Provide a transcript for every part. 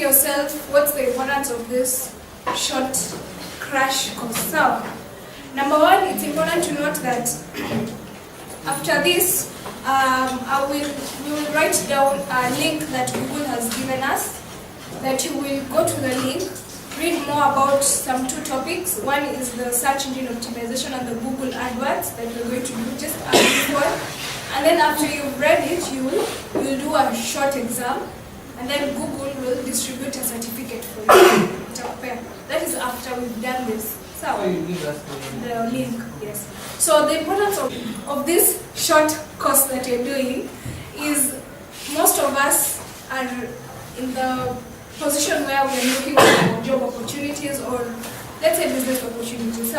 yourself what's the importance of this short crash course. So, number one, it's important to note that after this, we will write down a link that Google has given us, that you will go to the link, read more about some two topics. One is the search engine optimization and the Google AdWords that we're going to do just a quick one. And then after you've read it, you'll do a short exam, and then Google will distribute a certificate for you. That is after we've done this. So, the link, yes. So the importance of this short course that you're doing is most of us are in the position where we are looking for job opportunities or let's say business opportunities.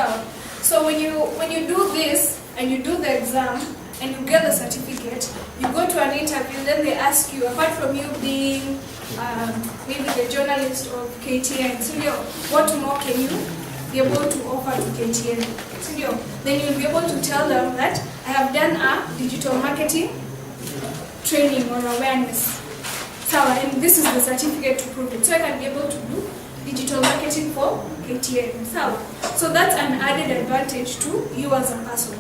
So when you do this and you do the exam and you get the certificate, you go to an interview, then they ask you, apart from you being maybe the journalist of KTN, so what more can you be able to offer to KTN? So then you'll be able to tell them that I have done a digital marketing training or awareness. So, and this is the certificate to prove it. So I can be able to do digital marketing for KTN. So that's an added advantage to you as a person.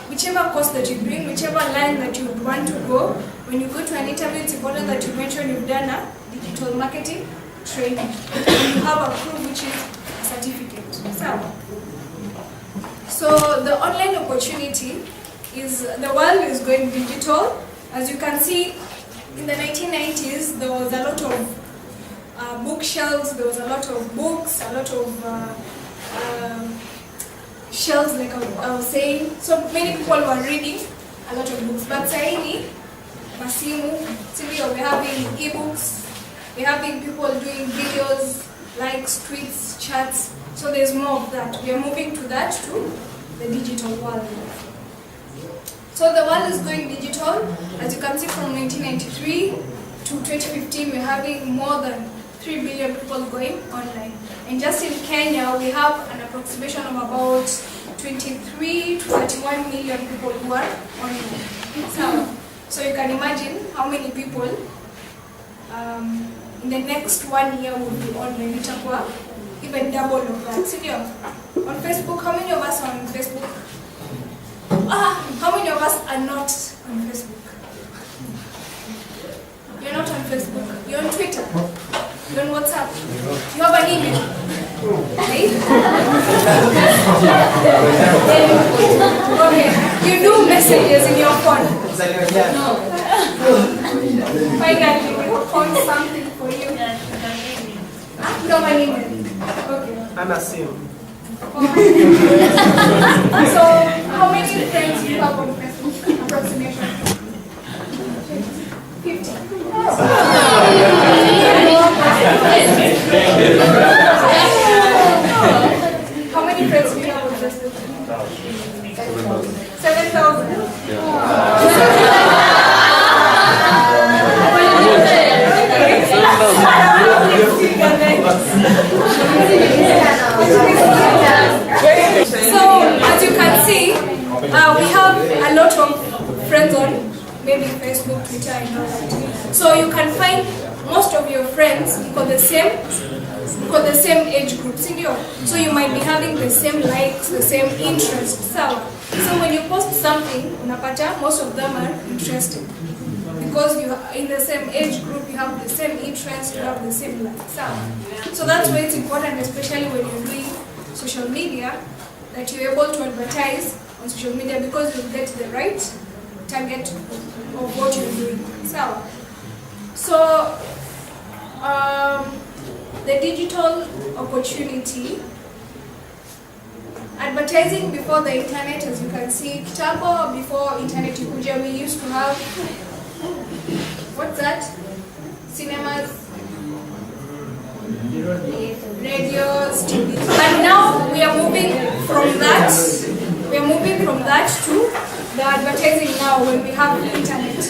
Whichever course that you bring, whichever line that you want to go, when you go to an interview, it's important that you mention you've done a digital marketing training. And you have a proof, which is a certificate. So the online opportunity is, the world is going digital. As you can see, in the 1990s, there was a lot of bookshelves, there was a lot of books, a lot of shelves, like I was saying. So many people were reading a lot of books. But saini, masimu, we're having ebooks, we're having people doing videos, likes, tweets, chats. So there's more of that. We are moving to that, to the digital world. So the world is going digital. As you can see, from 1993 to 2015, we're having more than 3 billion people going online. And just in Kenya, we have an approximation of about 23 to 31 million people who are online. So you can imagine how many people in the next 1 year will be online. Even double of that. So on Facebook, how many of us are on Facebook? How many of us are not on Facebook? You're not on Facebook. You're on Twitter. You're on WhatsApp. You have an email. Right? Okay. You do messages in your phone. No. Finally, we found something for you. You have an email. Okay. I'm assuming. So, how many friends do you have on Facebook? Approximation? 50. How many friends do you have on Facebook? 7,000. So, as you can see, we have a lot of friends on maybe Facebook, Twitter, and all that. So you can find most of your friends got the same age group, so you might be having the same likes, the same interests. So when you post something, unapata, most of them are interested because you are in the same age group, you have the same interests, you have the same likes. So that's why it's important, especially when you're doing social media, that you're able to advertise on social media because you get the right target of what you're doing. So the digital opportunity, advertising before the internet, as you can see, kitambo before internet ikuja, we used to have, what's that? Cinemas, radios, TV. And now we are moving from that. We are moving from that to the advertising now when we have internet.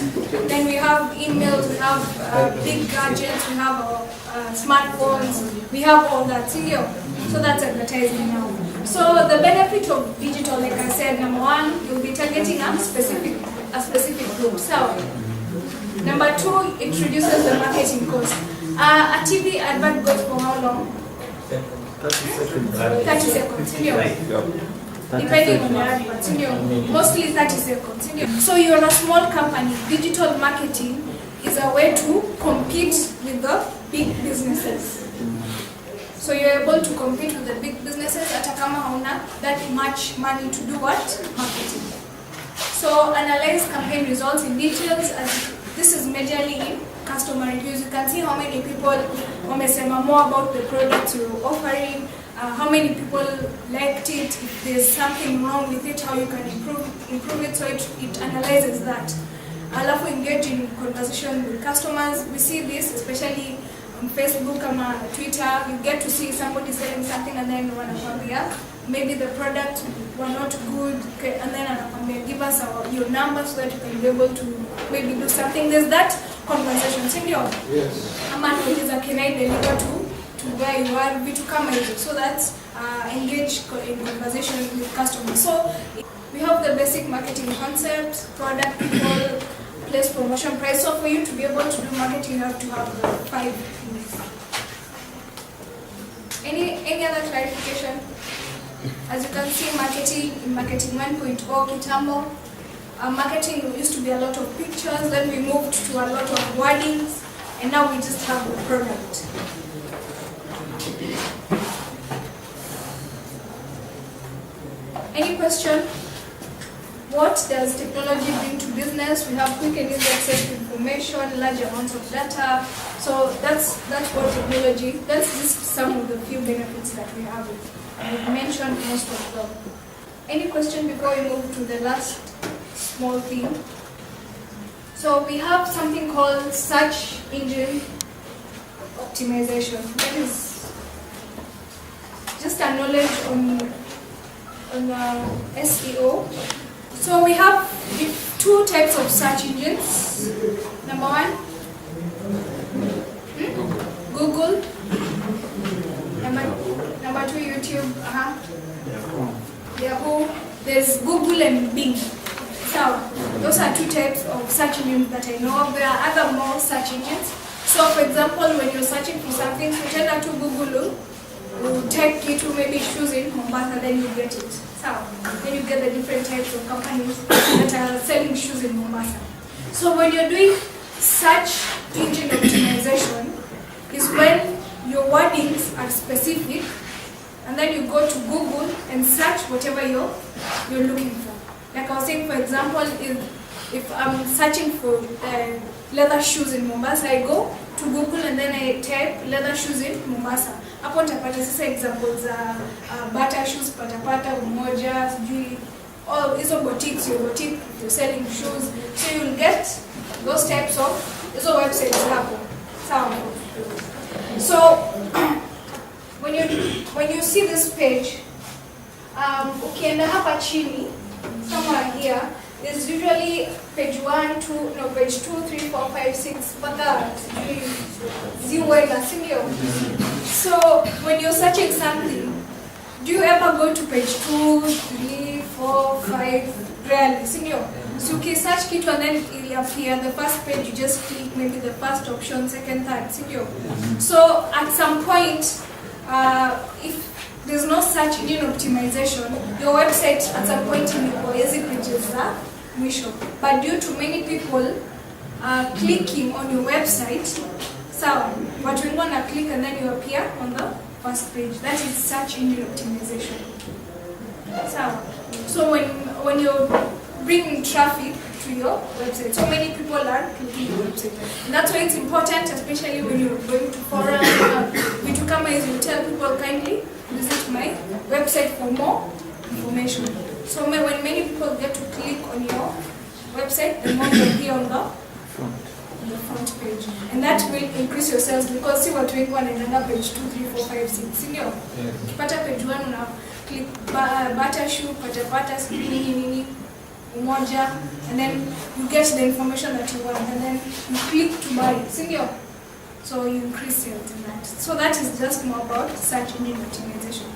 Then we have emails, we have big gadgets, we have smartphones, we have all that. So that's advertising now. So the benefit of digital, like I said, number one, you'll be targeting a specific group. So number two, it reduces the marketing cost. A TV advert goes for how long? 30 seconds. Depending on the advert. Mostly 30 seconds. So you're a small company. Digital marketing is a way to compete with the big businesses. So you're able to compete with the big businesses at kama hauna that much money to do what? Marketing. So analyze campaign results in details, as this is majorly in customer reviews. You can see how many people wamesema more about the product you're offering, how many people liked it, if there's something wrong with it, how you can improve it, so it analyzes that. Alafu engage in conversation with customers. We see this especially on Facebook or Twitter. You get to see somebody selling something and then wanakwambia maybe the product were not good, okay, and then anakwambia give us your number so that you can be able to maybe do something. There's that conversation, sindio? Yes. Ama nauliza can I deliver to where you are, vitu kama hizo, so that engage in conversation with customers. So we have the basic marketing concept, product, people, place, promotion, price. So for you to be able to do marketing, you have to have the 5 things. Any other clarification? As you can see, marketing in marketing 1.0 kitambo, marketing used to be a lot of pictures, then we moved to a lot of wordings, and now we just have the product. Any question? What does technology bring to business? We have quick and easy access to information, large amounts of data. So that's what technology, that's just some of the few benefits that we have. We've mentioned most of them. Any question before we move to the last small thing? So we have something called search engine optimization. That is just a knowledge on SEO. So we have 2 types of search engines. Number 1, Google. Number 2, YouTube. Yahoo. There's Google and Bing. So those are 2 types of search engines that I know of. There are other more search engines. So for example, when you're searching for something, you tell to Google, you take it to maybe shoes in Mombasa, then you get it. So then you get the different types of companies that are selling shoes in Mombasa. So when you're doing search engine optimization, is when your wordings are specific, and then you go to Google and search whatever you're looking for. Like I was saying, for example, if I'm searching for leather shoes in Mombasa, I go to Google and then I type leather shoes in Mombasa. Hapo nitapata sasa examples za Bata shoes, patapata, Umoja, sijui, all hizo boutiques, your boutique, you're selling shoes. So you'll get those types of hizo websites hapo. Sawa. So when you see this page, ukienda hapa chini, somewhere here, there's usually page 1, 2, no, page 2, 3, 4, 5, 6, but so when you're searching something, do you ever go to page 2, 3, 4, 5? Rarely, senior. So you search kitu and then it'll appear the first page, you just click maybe the first option, second, third, senior. So at some point, if there's no search engine optimization, your website at some point in your pages are mwisho. But due to many people clicking on your website, so what you want to click and then you appear on the first page. That is search engine optimization. So when you're bringing traffic to your website, so many people are clicking your website. And that's why it's important, especially when you're going to forums, vitu kama hizi, you tell people kindly visit my website for more information. So when many people get to click on your website, the more you'll be on the front page. And that will increase your sales, because see what we want in another page 2, 3, 4, 5, 6. Senior. Pata page 1 now, click Bata shoe, pata nini, Umoja, and then you get the information that you want, and then you click to buy it. Senior. So you increase sales in that. So that is just more about search engine optimization.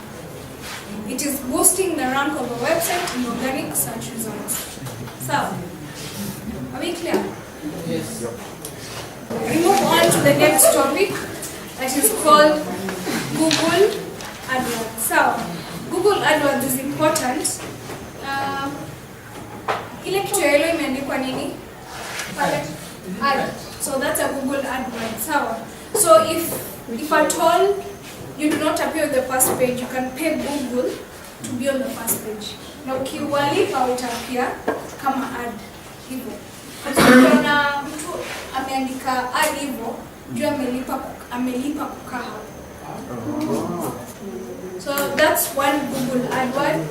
It is boosting the rank of a website in organic search results. So, are we clear? Yes. We move on to the next topic. that is called Google AdWords. So, Google AdWords is important. Ile kitu ya yellow imeandikwa nini? Ad. So that's a Google AdWords. So if at all you do not appear on the first page, you can pay Google to be on the first page. Na ukiwalipa utapia kama ad hivyo. Ukiona mtu ameandika ad hivyo, jua amelipa kukaa hapo. So that's one Google AdWord.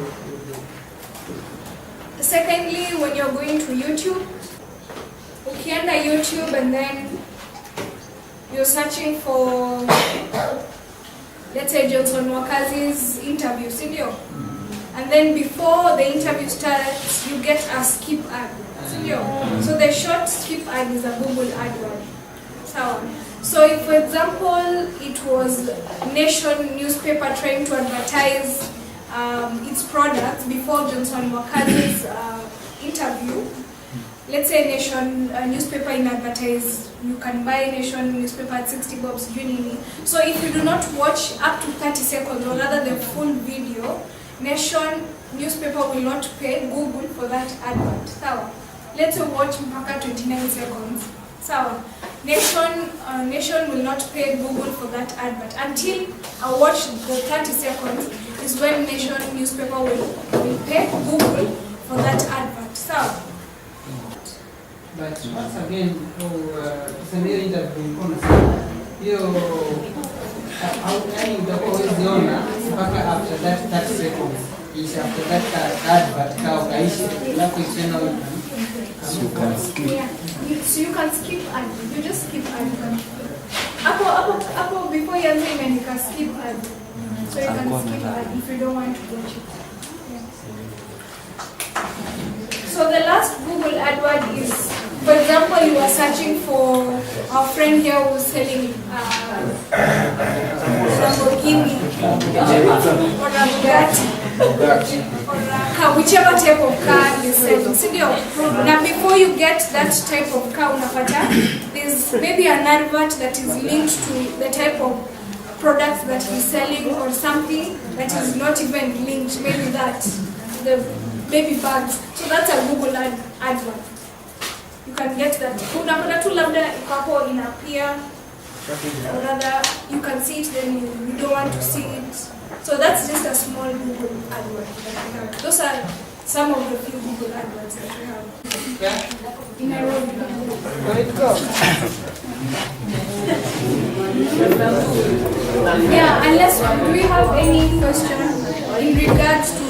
Secondly, when you're going to YouTube, ukienda YouTube and then you're searching for, let's say, Johnson Wakazi's interview, sindio? And then before the interview starts, you get a skip ad, sindio? So the short skip ad is a Google AdWord. So if, for example, it was Nation newspaper trying to advertise its products before Johnson Wakazi's interview, let's say Nation newspaper in advertise, you can buy Nation newspaper at 60 bob. So if you do not watch up to 30 seconds or rather the full video, Nation newspaper will not pay Google for that advert. So let's say watch mpaka 29 seconds. So Nation will not pay Google for that advert until I watch the 30 seconds is when Nation newspaper will pay Google for that advert. So but once again, tuseme interview hiyo utakuwa uziona mpaka after that 30 seconds. Kisha after that advert kao kaishi alafu tena so you can skip ad. You just skip ad. Apo before you imeandika skip ad. So you can skip ad if you don't want to watch it. Yeah. So the last Google AdWord is, for example, you are searching for our friend here who's selling Lamborghini or a Bugatti or a car, whichever type of car is selling. Now before you get that type of car, there's maybe an advert that is linked to the type of products that he's selling or something that is not even linked, maybe that, the baby bags. So that's a Google AdWord. You can get that. Unapata tu labda ikapo inappear, or rather you can see it then you don't want to see it. So that's just a small Google AdWord that we have. Those are some of the few Google AdWords that we have. In Nairobi. Where it go? Yeah, unless, do we have any question in regards to